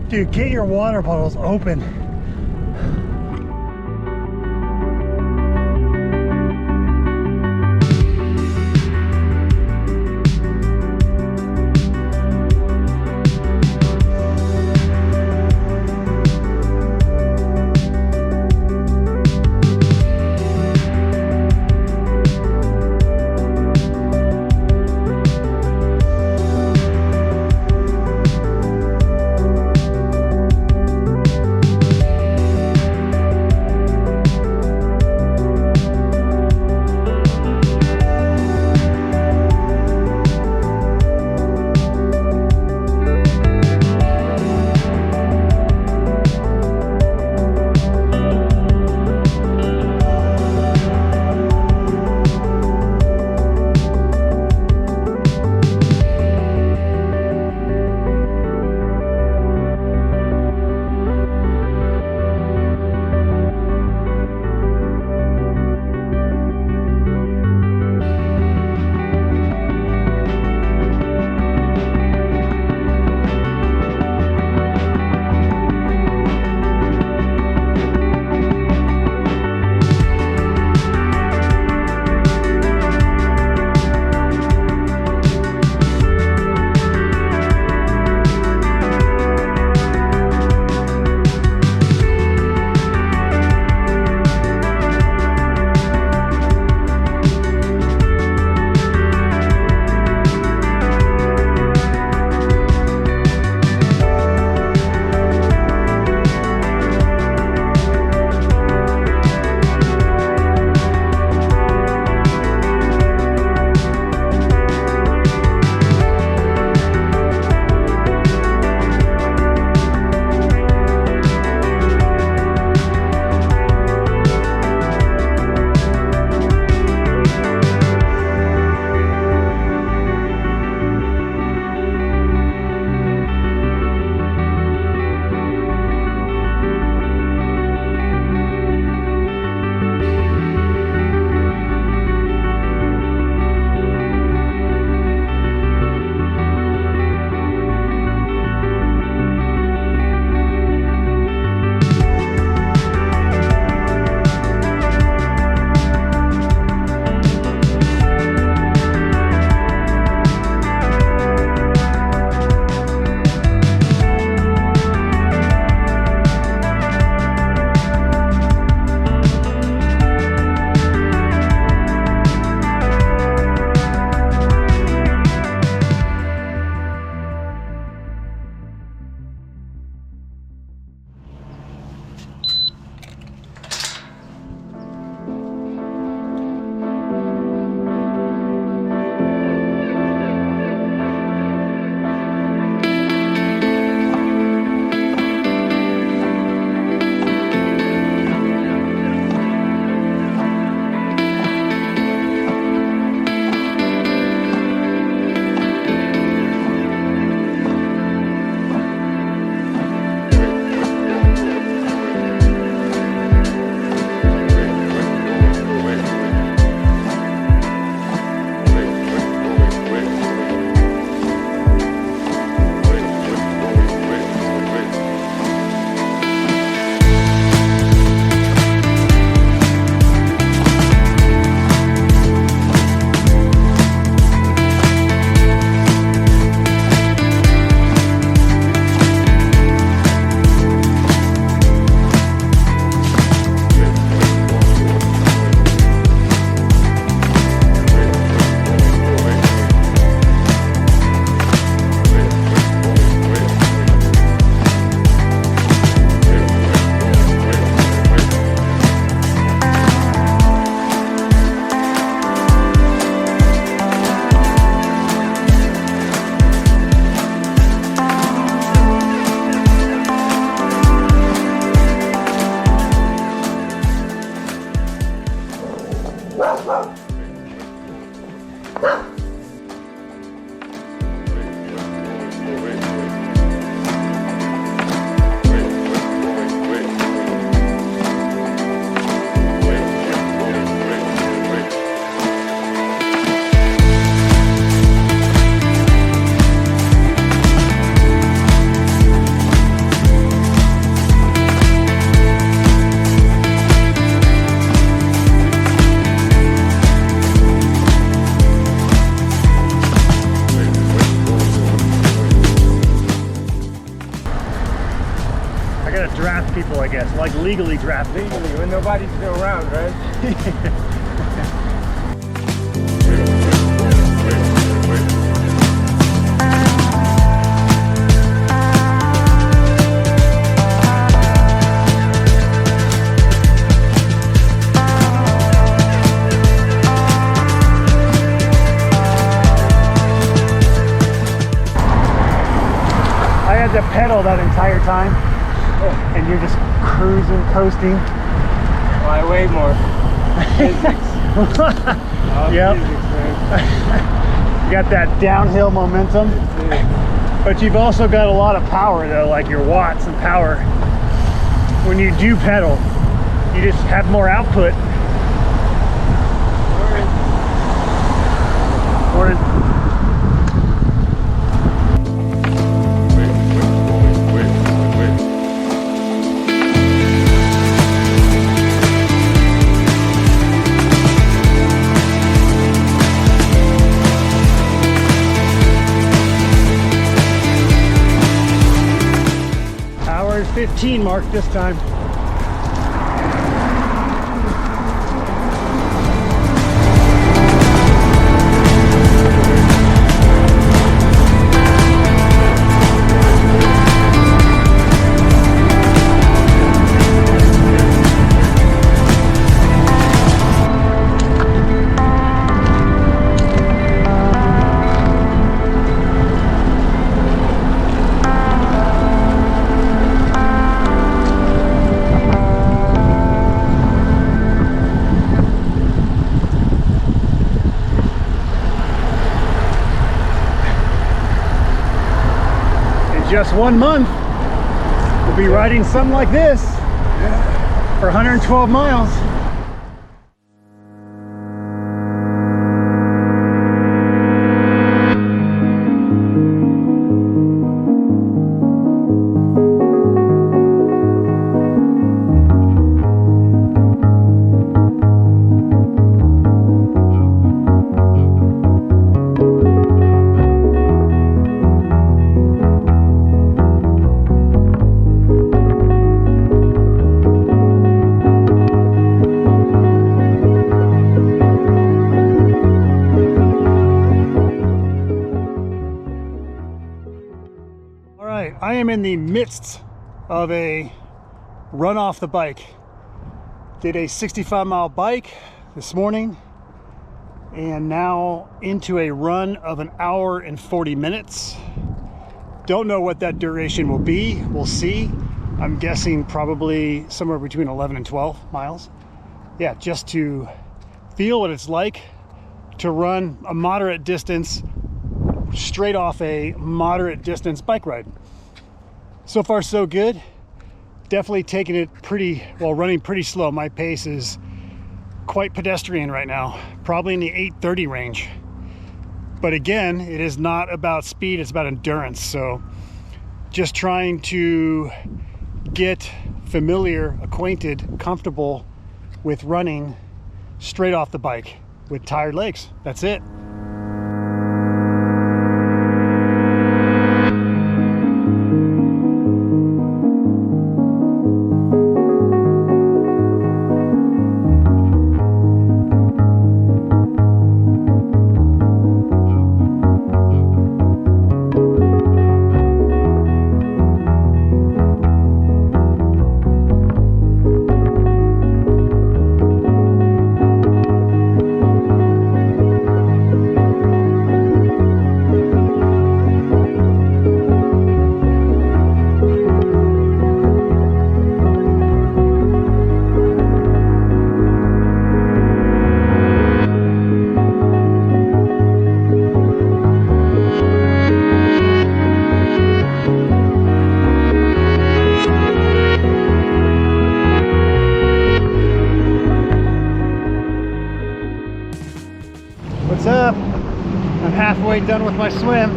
Dude, get your water bottles open. draft people, I guess. Like legally draft people. Legally, when nobody's still around, right? To pedal that entire time, and you're just cruising, coasting. Well, I weigh more. Physics. Yep. Physics, You got that downhill momentum, but you've also got a lot of power though, like your watts and power. When you do pedal, you just have more output. Morning. Hour 15 mark this time. Just 1 month, we'll be riding something like this for 112 miles. I am in the midst of a run off the bike. Did a 65-mile bike this morning and now into a run of 1 hour and 40 minutes. Don't know what that duration will be. We'll see. I'm guessing probably somewhere between 11 and 12 miles. Yeah, just to feel what it's like to run a moderate distance straight off a moderate distance bike ride. So far so good. Definitely taking it pretty, well, running pretty slow. My pace is quite pedestrian right now, probably in the 8:30 range. But again, it is not about speed, it's about endurance. So just trying to get familiar, acquainted, comfortable with running straight off the bike with tired legs. That's it. What's up? I'm halfway done with my swim.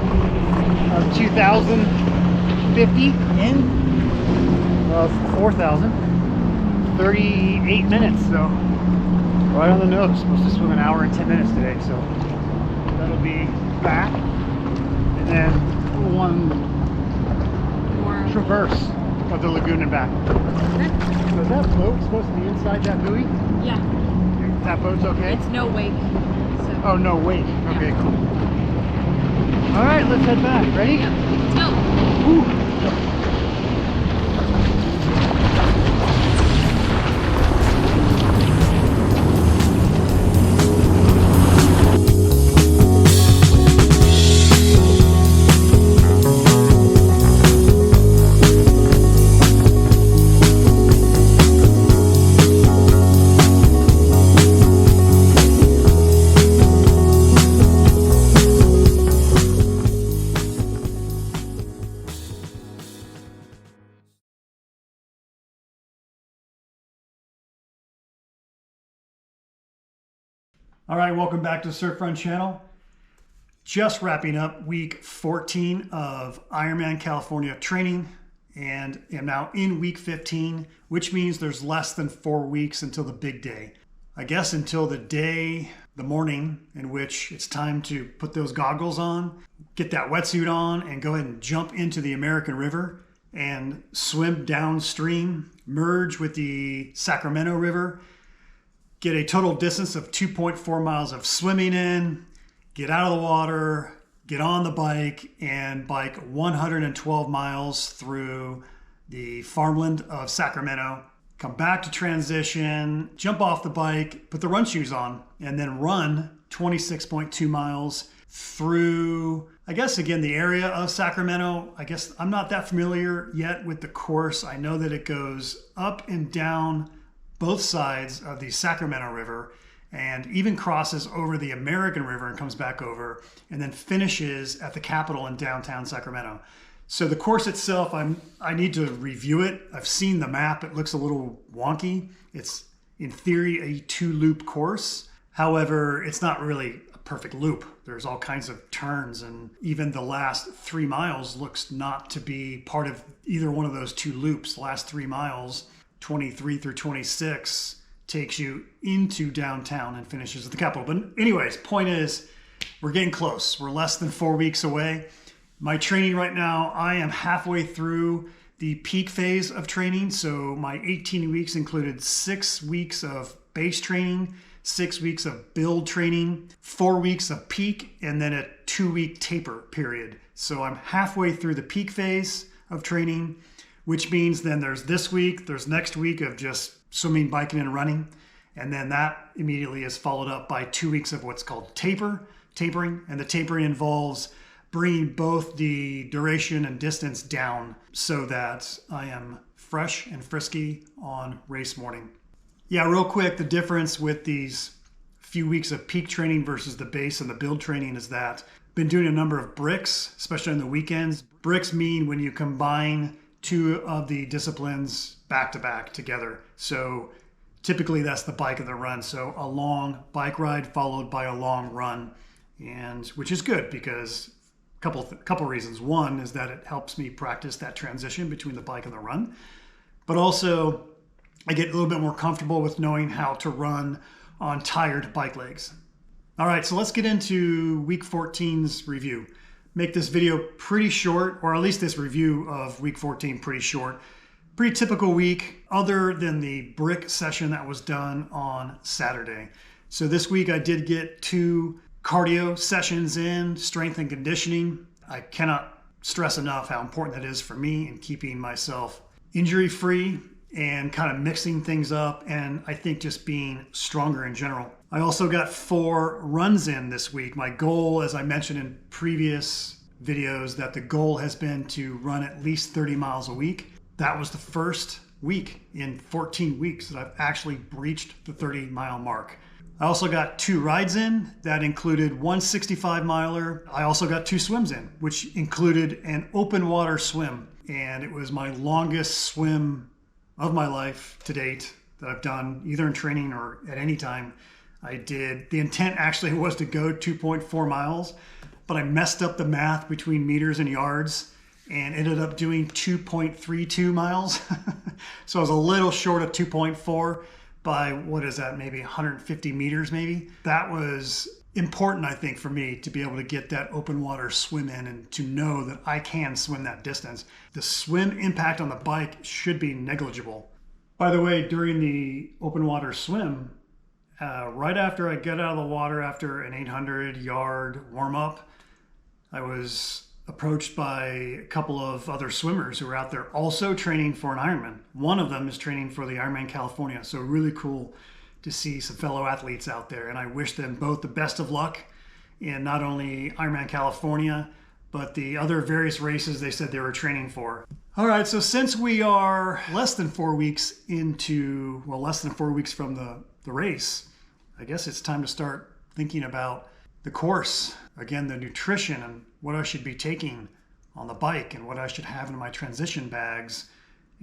2,050 in. Well, 4,000. 38 minutes, so right on the nose. Supposed to swim 1 hour and 10 minutes today, so that'll be back. And then one more traverse of the lagoon and back. Okay. So is that boat supposed to be inside that buoy? Yeah. That boat's okay? It's no wake. So. Oh, no, wait. Okay, Yeah. cool. All right, let's head back. Ready? Yeah. Let's go. Woo. All right, welcome back to the Surf Run channel. Just wrapping up week 14 of Ironman California training and am now in week 15, which means there's less than 4 weeks until the big day. I guess until the morning in which it's time to put those goggles on, get that wetsuit on, and go ahead and jump into the American River and swim downstream, merge with the Sacramento River, get a total distance of 2.4 miles of swimming in, get out of the water, get on the bike, and bike 112 miles through the farmland of Sacramento, come back to transition, jump off the bike, put the run shoes on, and then run 26.2 miles through, I guess, again, the area of Sacramento. I guess I'm not that familiar yet with the course. I know that it goes up and down both sides of the Sacramento River and even crosses over the American River and comes back over and then finishes at the Capitol in downtown Sacramento. So the course itself, I need to review it. I've seen the map. It looks a little wonky. It's in theory a 2-loop course. However, it's not really a perfect loop. There's all kinds of turns, and even the last 3 miles looks not to be part of either one of those 2 loops. The last 3 miles, 23 through 26, takes you into downtown and finishes at the Capitol. But anyways, point is, we're getting close. We're less than 4 weeks away. My training right now, I am halfway through the peak phase of training. So my 18 weeks included 6 weeks of base training, 6 weeks of build training, 4 weeks of peak, and then a 2-week taper period. So I'm halfway through the peak phase of training, which means then there's this week, there's next week of just swimming, biking, and running. And then that immediately is followed up by 2 weeks of what's called tapering. And the tapering involves bringing both the duration and distance down so that I am fresh and frisky on race morning. Yeah, real quick, the difference with these few weeks of peak training versus the base and the build training is that I've been doing a number of bricks, especially on the weekends. Bricks mean when you combine 2 of the disciplines back to back together. So typically that's the bike and the run. So a long bike ride followed by a long run, and which is good because couple reasons. One is that it helps me practice that transition between the bike and the run, but also I get a little bit more comfortable with knowing how to run on tired bike legs. All right, so let's get into week 14's review. Make this video pretty short, or at least this review of week 14 pretty short. Pretty typical week other than the brick session that was done on Saturday. So this week I did get 2 cardio sessions in, strength and conditioning. I cannot stress enough how important that is for me in keeping myself injury free and kind of mixing things up, and I think just being stronger in general. I also got 4 runs in this week. My goal, as I mentioned in previous videos, that the goal has been to run at least 30 miles a week. That was the first week in 14 weeks that I've actually breached the 30-mile mark. I also got 2 rides in that included 1 65-miler. I also got 2 swims in, which included an open water swim. And it was my longest swim of my life to date that I've done either in training or at any time. The intent actually was to go 2.4 miles, but I messed up the math between meters and yards and ended up doing 2.32 miles. So I was a little short of 2.4 by, what is that, maybe 150 meters maybe. That was important, I think, for me to be able to get that open water swim in and to know that I can swim that distance. The swim impact on the bike should be negligible. By the way, during the open water swim, right after I get out of the water after an 800-yard warm-up, I was approached by a couple of other swimmers who are out there also training for an Ironman. One of them is training for the IRONMAN California, so really cool to see some fellow athletes out there, and I wish them both the best of luck in not only Ironman California, but the other various races they said they were training for. All right, so since we are less than 4 weeks into, well, less than 4 weeks from the race, I guess it's time to start thinking about the course. Again, the nutrition and what I should be taking on the bike and what I should have in my transition bags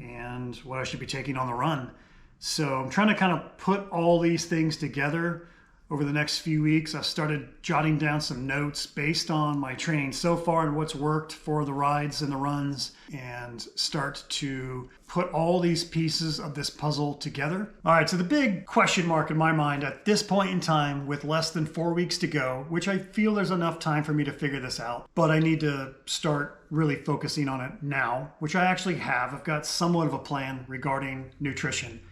and what I should be taking on the run. So I'm trying to kind of put all these things together over the next few weeks. I've started jotting down some notes based on my training so far and what's worked for the rides and the runs, and start to put all these pieces of this puzzle together. All right, so the big question mark in my mind at this point in time, with less than 4 weeks to go, which I feel there's enough time for me to figure this out, but I need to start really focusing on it now, which I actually have. I've got somewhat of a plan regarding nutrition.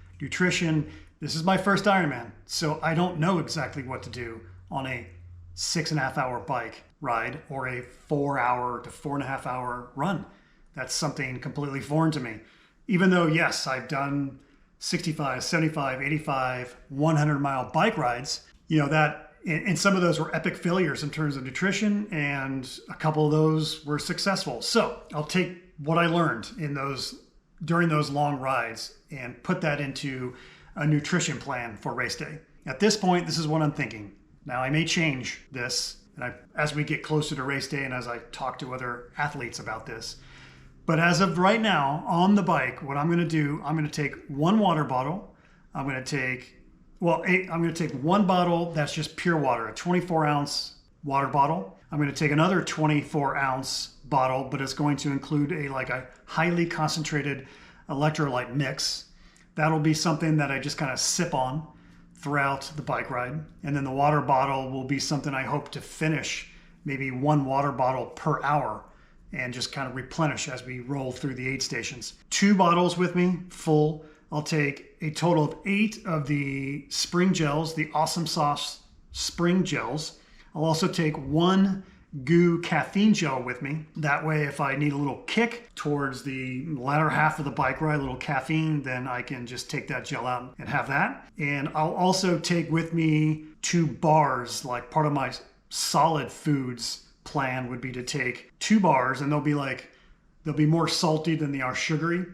This is my first Ironman, so I don't know exactly what to do on a 6.5 hour bike ride or a 4 hour to 4.5 hour run. That's something completely foreign to me. Even though, yes, I've done 65, 75, 85, 100-mile bike rides, you know, that, and some of those were epic failures in terms of nutrition, and a couple of those were successful. So I'll take what I learned in those during those long rides and put that into a nutrition plan for race day. At this point, this is what I'm thinking. Now, I may change this as we get closer to race day and as I talk to other athletes about this. But as of right now, on the bike, what I'm going to do, I'm going to take one water bottle. I'm going to take one bottle that's just pure water, a 24-ounce water bottle. I'm going to take another 24-ounce bottle, but it's going to include a highly concentrated electrolyte mix. That'll be something that I just kind of sip on throughout the bike ride. And then the water bottle will be something I hope to finish, maybe one water bottle per hour, and just kind of replenish as we roll through the aid stations. 2 bottles with me, full. I'll take a total of 8 of the spring gels, the Awesome Sauce spring gels. I'll also take 1 Goo caffeine gel with me. That way, if I need a little kick towards the latter half of the bike ride, a little caffeine, then I can just take that gel out and have that. And I'll also take with me 2 bars, like part of my solid foods plan would be to take 2 bars, and they'll be more salty than they are sugary.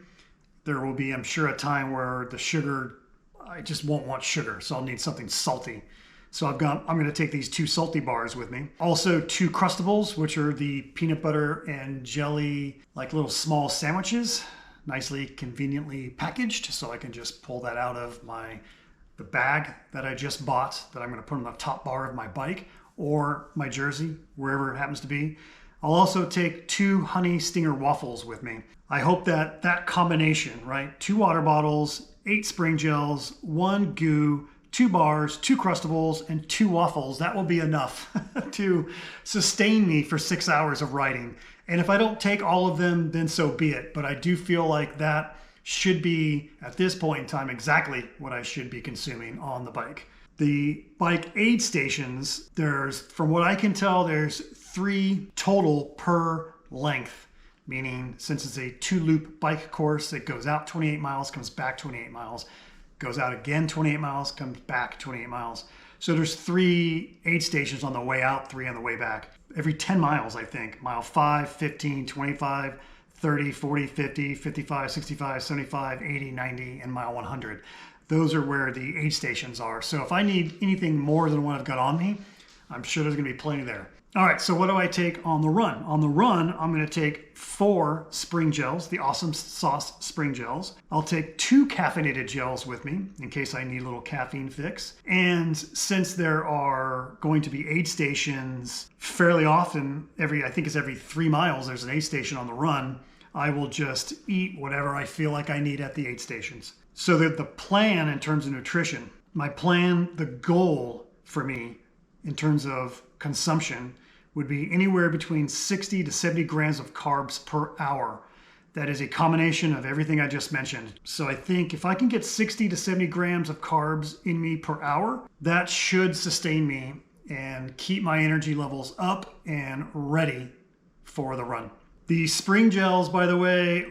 There will be, I'm sure, a time where the sugar, I just won't want sugar, so I'll need something salty. So I'm going to take these 2 salty bars with me. Also 2 Crustables, which are the peanut butter and jelly, like little small sandwiches, nicely conveniently packaged. So I can just pull that out of the bag that I just bought that I'm going to put on the top bar of my bike or my jersey, wherever it happens to be. I'll also take 2 Honey Stinger waffles with me. I hope that combination, right? 2 water bottles, 8 spring gels, 1 Goo, 2 bars, 2 Crustables, and 2 waffles, that will be enough to sustain me for 6 hours of riding. And if I don't take all of them, then so be it. But I do feel like that should be, at this point in time, exactly what I should be consuming on the bike. The bike aid stations, from what I can tell, there's 3 total per length. Meaning, since it's a 2-loop bike course, it goes out 28 miles, comes back 28 miles. Goes out again 28 miles, comes back 28 miles. So there's 3 aid stations on the way out, 3 on the way back. Every 10 miles, I think. Mile 5, 15, 25, 30, 40, 50, 55, 65, 75, 80, 90, and mile 100. Those are where the aid stations are. So if I need anything more than what I've got on me, I'm sure there's going to be plenty there. All right, so what do I take on the run? On the run, I'm going to take 4 spring gels, the Awesome Sauce spring gels. I'll take 2 caffeinated gels with me in case I need a little caffeine fix. And since there are going to be aid stations fairly often, I think it's every 3 miles, there's an aid station on the run, I will just eat whatever I feel like I need at the aid stations. So that the plan in terms of nutrition, my plan, the goal for me in terms of consumption would be anywhere between 60 to 70 grams of carbs per hour. That is a combination of everything I just mentioned. So I think if I can get 60 to 70 grams of carbs in me per hour, that should sustain me and keep my energy levels up and ready for the run. The spring gels, by the way,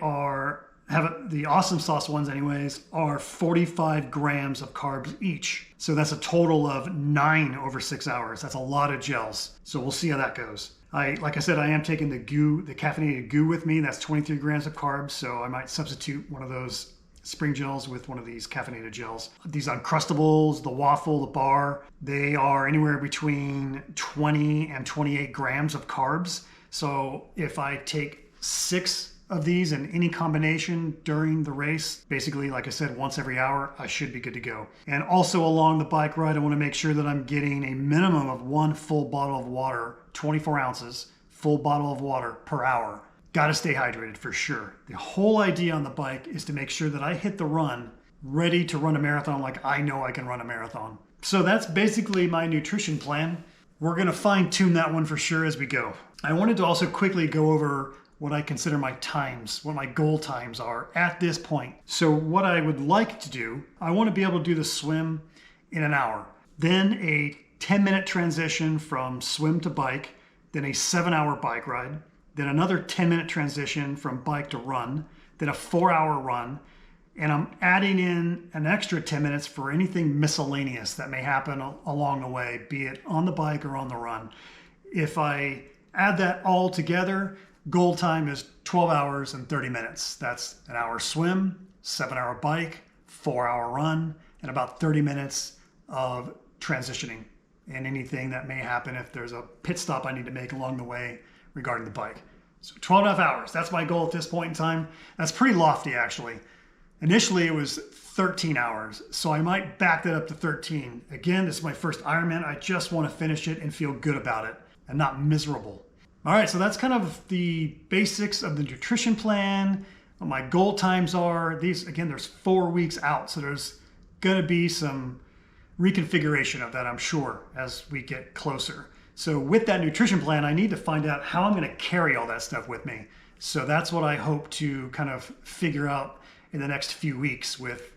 have the Awesome Sauce ones anyways, are 45 grams of carbs each. So that's a total of 9 over 6 hours. That's a lot of gels. So we'll see how that goes. Like I said, I am taking the caffeinated goo with me. That's 23 grams of carbs. So I might substitute one of those spring gels with one of these caffeinated gels. These Uncrustables, the waffle, the bar, they are anywhere between 20 and 28 grams of carbs. So if I take 6 of these in any combination during the race, basically, like I said, once every hour, I should be good to go. And also along the bike ride, I want to make sure that I'm getting a minimum of 1 full bottle of water, 24 ounces, full bottle of water per hour. Got to stay hydrated for sure. The whole idea on the bike is to make sure that I hit the run ready to run a marathon like I know I can run a marathon. So that's basically my nutrition plan. We're going to fine tune that one for sure as we go. I wanted to also quickly go over what I consider my times, what my goal times are at this point. So what I would like to do, I want to be able to do the swim in an hour, then a 10-minute transition from swim to bike, then a 7-hour bike ride, then another 10-minute transition from bike to run, then a 4-hour run, and I'm adding in an extra 10 minutes for anything miscellaneous that may happen along the way, be it on the bike or on the run. If I add that all together, goal time is 12 hours and 30 minutes. That's an hour swim, 7-hour bike, 4-hour run, and about 30 minutes of transitioning and anything that may happen if there's a pit stop I need to make along the way regarding the bike. So 12.5 hours, that's my goal at this point in time. That's pretty lofty actually. Initially it was 13 hours, so I might back that up to 13. Again, this is my first Ironman. I just want to finish it and feel good about it and not miserable. All right, so that's kind of the basics of the nutrition plan, what my goal times are. These, again, there's 4 weeks out, so there's gonna be some reconfiguration of that, I'm sure, as we get closer. So with that nutrition plan, I need to find out how I'm gonna carry all that stuff with me. So that's what I hope to kind of figure out in the next few weeks with,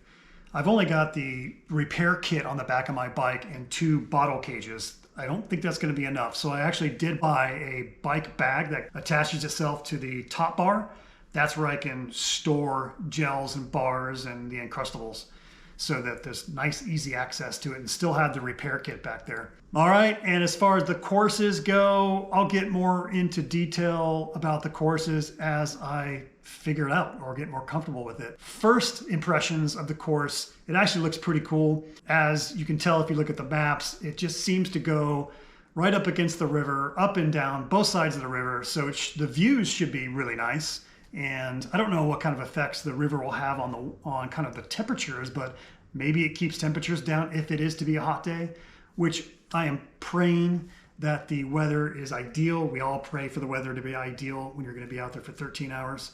I've only got the repair kit on the back of my bike and 2 bottle cages. I don't think that's going to be enough. So I actually did buy a bike bag that attaches itself to the top bar. That's where I can store gels and bars and the Uncrustables so that there's nice, easy access to it and still have the repair kit back there. All right, and as far as the courses go, I'll get more into detail about the courses as I figure it out or get more comfortable with it. First impressions of the course, it actually looks pretty cool. As you can tell if you look at the maps, it just seems to go right up against the river, up and down, both sides of the river. So the views should be really nice. And I don't know what kind of effects the river will have on kind of the temperatures, but maybe it keeps temperatures down if it is to be a hot day, which I am praying that the weather is ideal. We all pray for the weather to be ideal when you're going to be out there for 13 hours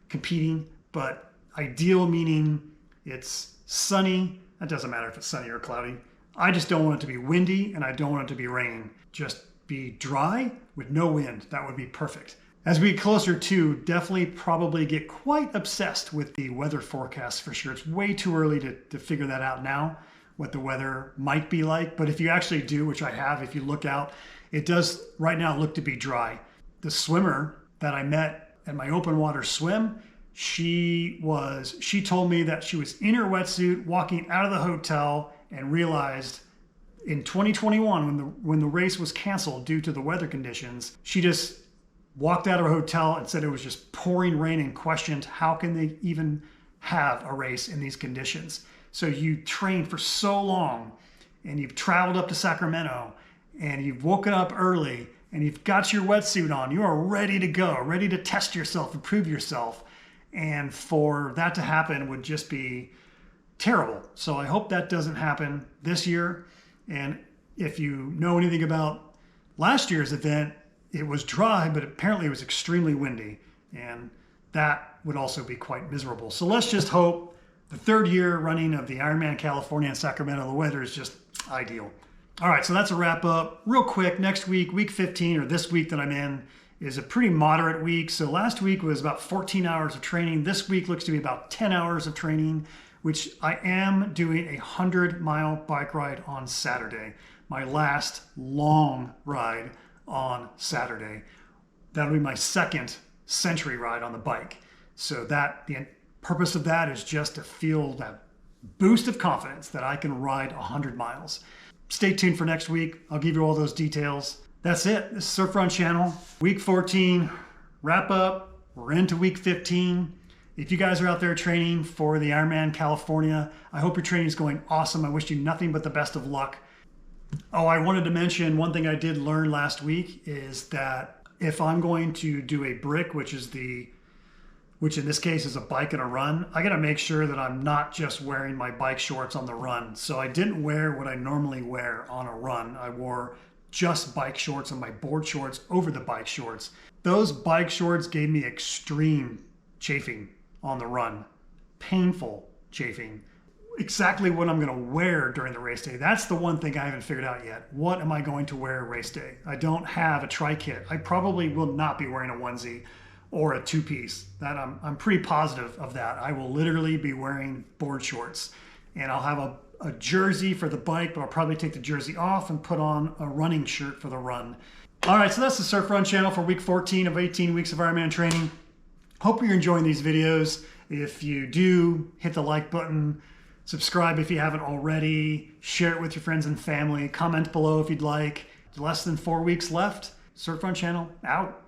competing, but ideal meaning it's sunny. It doesn't matter if it's sunny or cloudy. I just don't want it to be windy and I don't want it to be raining. Just be dry with no wind. That would be perfect. As we get closer to, definitely probably get quite obsessed with the weather forecast for sure. It's way too early to figure that out now, what the weather might be like. But if you actually do, which I have, if you look out, it does right now look to be dry. The swimmer that I met at my open water swim, she told me that she was in her wetsuit walking out of the hotel and realized in 2021 when the race was canceled due to the weather conditions, she just walked out of her hotel and said it was just pouring rain and questioned how can they even have a race in these conditions. So you trained for so long and you've traveled up to Sacramento and you've woken up early and you've got your wetsuit on, you are ready to go, ready to test yourself and prove yourself. And for that to happen would just be terrible. So I hope that doesn't happen this year. And if you know anything about last year's event, it was dry, but apparently it was extremely windy. And that would also be quite miserable. So let's just hope the 3rd year running of the Ironman California in Sacramento, the weather is just ideal. All right, so that's a wrap up. Real quick, next week, week 15, or this week that I'm in, is a pretty moderate week. So last week was about 14 hours of training. This week looks to be about 10 hours of training, which I am doing a 100-mile bike ride on Saturday. My last long ride on Saturday. That'll be my second century ride on the bike. So the purpose of that is just to feel that boost of confidence that I can ride 100 miles. Stay tuned for next week. I'll give you all those details. That's it. This is Surf Run Channel. Week 14, wrap up. We're into week 15. If you guys are out there training for the IRONMAN California, I hope your training is going awesome. I wish you nothing but the best of luck. Oh, I wanted to mention one thing I did learn last week is that if I'm going to do a brick, which in this case is a bike and a run, I gotta make sure that I'm not just wearing my bike shorts on the run. So I didn't wear what I normally wear on a run. I wore just bike shorts and my board shorts over the bike shorts. Those bike shorts gave me extreme chafing on the run. Painful chafing. Exactly what I'm gonna wear during the race day. That's the one thing I haven't figured out yet. What am I going to wear race day? I don't have a tri-kit. I probably will not be wearing a onesie or a two-piece. That I'm pretty positive of that. I will literally be wearing board shorts, and I'll have a jersey for the bike, but I'll probably take the jersey off and put on a running shirt for the run. All right, so that's the Surf Run Channel for week 14 of 18 weeks of Ironman training. Hope you're enjoying these videos. If you do, hit the like button, subscribe if you haven't already, share it with your friends and family, comment below if you'd like. Less than 4 weeks left. Surf Run Channel, out.